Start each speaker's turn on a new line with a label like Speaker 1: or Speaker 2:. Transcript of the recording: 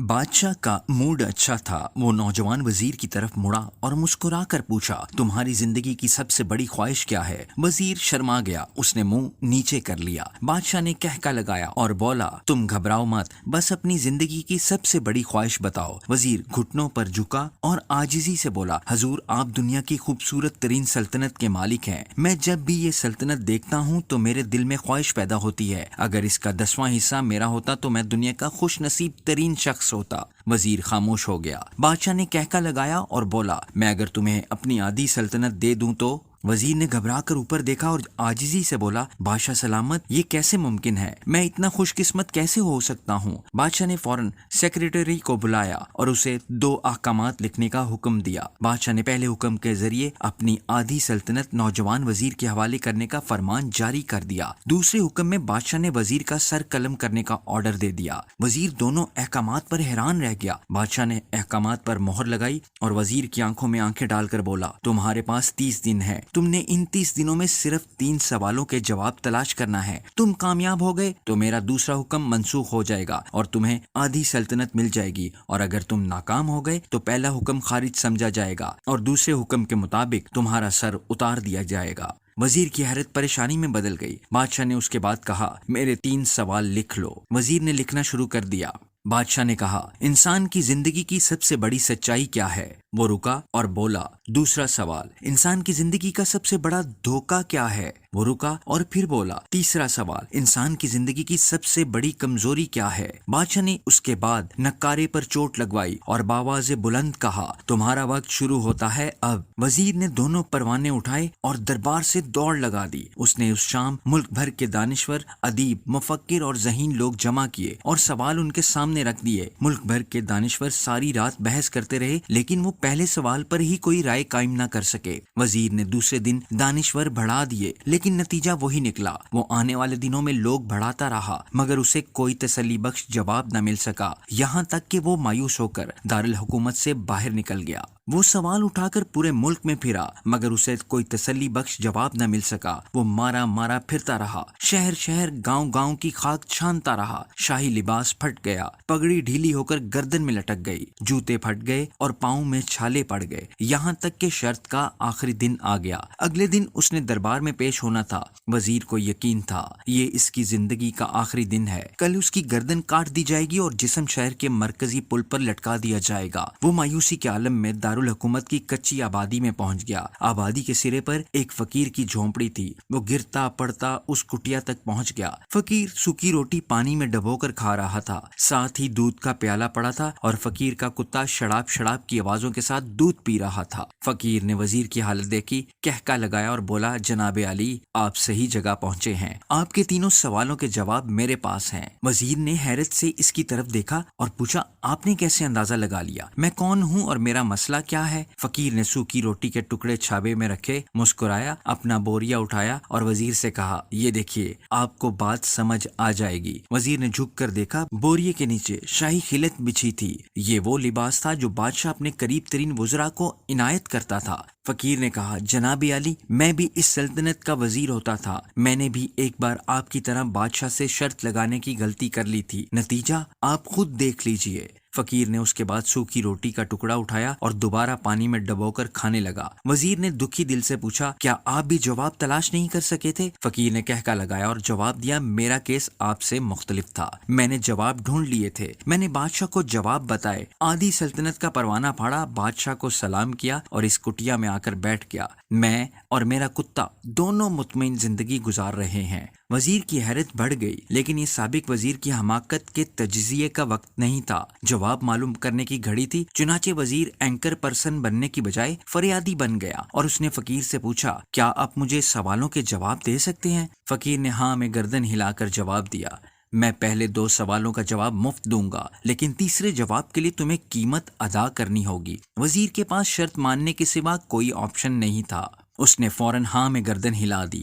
Speaker 1: بادشاہ کا موڈ اچھا تھا۔ وہ نوجوان وزیر کی طرف مڑا اور مسکرا کر پوچھا، تمہاری زندگی کی سب سے بڑی خواہش کیا ہے؟ وزیر شرما گیا، اس نے منہ نیچے کر لیا۔ بادشاہ نے کہکا لگایا اور بولا، تم گھبراؤ مت، بس اپنی زندگی کی سب سے بڑی خواہش بتاؤ۔ وزیر گھٹنوں پر جھکا اور عاجزی سے بولا، حضور آپ دنیا کی خوبصورت ترین سلطنت کے مالک ہیں۔ میں جب بھی یہ سلطنت دیکھتا ہوں تو میرے دل میں خواہش پیدا ہوتی ہے، اگر اس کا 10واں حصہ میرا ہوتا تو میں دنیا کا خوش نصیب ترین شخص ہوتا۔ وزیر خاموش ہو گیا۔ بادشاہ نے کہکا لگایا اور بولا، میں اگر تمہیں اپنی آدھی سلطنت دے دوں تو؟ وزیر نے گھبرا کر اوپر دیکھا اور عاجزی سے بولا، بادشاہ سلامت، یہ کیسے ممکن ہے؟ میں اتنا خوش قسمت کیسے ہو سکتا ہوں؟ بادشاہ نے فوراً سیکریٹری کو بلایا اور اسے 2 احکامات لکھنے کا حکم دیا۔ بادشاہ نے پہلے حکم کے ذریعے اپنی آدھی سلطنت نوجوان وزیر کے حوالے کرنے کا فرمان جاری کر دیا۔ دوسرے حکم میں بادشاہ نے وزیر کا سر قلم کرنے کا آرڈر دے دیا۔ وزیر دونوں احکامات پر حیران رہ گیا۔ بادشاہ نے احکامات پر مہر لگائی اور وزیر کی آنکھوں میں آنکھیں ڈال کر بولا، تمہارے پاس 30 دن ہے۔ تم نے ان 30 دنوں میں صرف 3 سوالوں کے جواب تلاش کرنا ہے۔ تم کامیاب ہو گئے تو میرا دوسرا حکم منسوخ ہو جائے گا اور تمہیں آدھی سلطنت مل جائے گی، اور اگر تم ناکام ہو گئے تو پہلا حکم خارج سمجھا جائے گا اور دوسرے حکم کے مطابق تمہارا سر اتار دیا جائے گا۔ وزیر کی حیرت پریشانی میں بدل گئی۔ بادشاہ نے اس کے بعد کہا، میرے 3 سوال لکھ لو۔ وزیر نے لکھنا شروع کر دیا۔ بادشاہ نے کہا، انسان کی زندگی کی سب سے بڑی سچائی کیا ہے؟ وہ رکا اور بولا، دوسرا سوال، انسان کی زندگی کا سب سے بڑا دھوکہ کیا ہے؟ وہ رکا اور پھر بولا، تیسرا سوال، انسان کی زندگی کی سب سے بڑی کمزوری کیا ہے؟ بادشاہ نے اس کے بعد نکارے پر چوٹ لگوائی اور بآواز بلند کہا، تمہارا وقت شروع ہوتا ہے اب۔ وزیر نے دونوں پروانے اٹھائے اور دربار سے دوڑ لگا دی۔ اس نے اس شام ملک بھر کے دانشور، ادیب، مفکر اور ذہین لوگ جمع کیے اور سوال ان کے سامنے رکھ دیے۔ ملک بھر کے دانشور ساری رات بحث کرتے رہے، لیکن وہ پہلے سوال پر ہی کوئی رائے قائم نہ کر سکے۔ وزیر نے دوسرے دن دانشور بڑھا دیے، لیکن نتیجہ وہی نکلا۔ وہ آنے والے دنوں میں لوگ بڑھاتا رہا، مگر اسے کوئی تسلی بخش جواب نہ مل سکا، یہاں تک کہ وہ مایوس ہو کر دارالحکومت سے باہر نکل گیا۔ وہ سوال اٹھا کر پورے ملک میں پھرا، مگر اسے کوئی تسلی بخش جواب نہ مل سکا۔ وہ مارا مارا پھرتا رہا، شہر شہر، گاؤں گاؤں کی خاک چھانتا رہا۔ شاہی لباس پھٹ گیا، پگڑی ڈھیلی ہو کر گردن میں لٹک گئی، جوتے پھٹ گئے اور پاؤں میں چھالے پڑ گئے، یہاں تک کہ شرط کا آخری دن آ گیا۔ اگلے دن اس نے دربار میں پیش ہونا تھا۔ وزیر کو یقین تھا یہ اس کی زندگی کا آخری دن ہے، کل اس کی گردن کاٹ دی جائے گی اور جسم شہر کے مرکزی پل پر لٹکا دیا جائے گا۔ وہ مایوسی کے عالم میں دارالحکومت کی کچی آبادی میں پہنچ گیا۔ آبادی کے سرے پر ایک فقیر کی جھونپڑی تھی۔ وہ گرتا پڑتا اس کٹیا تک پہنچ گیا۔ فقیر سوکھی روٹی پانی میں ڈبو کر کھا رہا تھا، ساتھ ہی دودھ کا پیالہ پڑا تھا اور فقیر کا کتا شڑاب شڑاب کی آوازوں کے ساتھ دودھ پی رہا تھا۔ فقیر نے وزیر کی حالت دیکھی، کہکا لگایا اور بولا، جناب عالی، آپ صحیح جگہ پہنچے ہیں، آپ کے تینوں سوالوں کے جواب میرے پاس ہیں۔ وزیر نے حیرت سے اس کی طرف دیکھا اور پوچھا، آپ نے کیسے اندازہ لگا لیا؟ میں کون ہوں اور میرا مسئلہ کیا ہے؟ فقیر نے سوکھی روٹی کے ٹکڑے چھابے میں رکھے، مسکرایا، اپنا بوریا اٹھایا اور وزیر سے کہا، یہ دیکھیے، آپ کو بات سمجھ آ جائے گی۔ وزیر نے جھک کر دیکھا، بوریے کے نیچے شاہی خلعت بچھی تھی۔ یہ وہ لباس تھا جو بادشاہ اپنے قریب ترین وزراء کو عنایت کرتا تھا۔ فقیر نے کہا، جناب عالی، میں بھی اس سلطنت کا وزیر ہوتا تھا، میں نے بھی ایک بار آپ کی طرح بادشاہ سے شرط لگانے کی غلطی کر لی تھی، نتیجہ آپ خود دیکھ لیجئے۔ فقیر نے اس کے بعد سوکھی روٹی کا ٹکڑا اٹھایا اور دوبارہ پانی میں ڈبو کر کھانے لگا۔ وزیر نے دکھی دل سے پوچھا، کیا آپ بھی جواب تلاش نہیں کر سکے تھے؟ فقیر نے کہکا لگایا اور جواب دیا، میرا کیس آپ سے مختلف تھا، میں نے جواب ڈھونڈ لیے تھے، میں نے بادشاہ کو جواب بتائے، آدھی سلطنت کا پروانہ پھاڑا، بادشاہ کو سلام کیا اور اس کٹیا میں آ کر بیٹھ گیا۔ میں اور میرا کتا دونوں مطمئن زندگی گزار رہے ہیں۔ وزیر کی حیرت بڑھ گئی، لیکن یہ سابق وزیر کی حماقت کے تجزیے کا وقت نہیں تھا، جواب معلوم کرنے کی گھڑی تھی۔ چنانچہ وزیر اینکر پرسن بننے کی بجائے فریادی بن گیا اور اس نے فقیر سے پوچھا، کیا آپ مجھے سوالوں کے جواب دے سکتے ہیں؟ فقیر نے ہاں میں گردن ہلا کر جواب دیا، میں پہلے 2 سوالوں کا جواب مفت دوں گا، لیکن تیسرے جواب کے لیے تمہیں قیمت ادا کرنی ہوگی۔ وزیر کے پاس شرط ماننے کے سوا کوئی آپشن نہیں تھا۔ اس نے فوراً ہاں میں گردن ہلا دی۔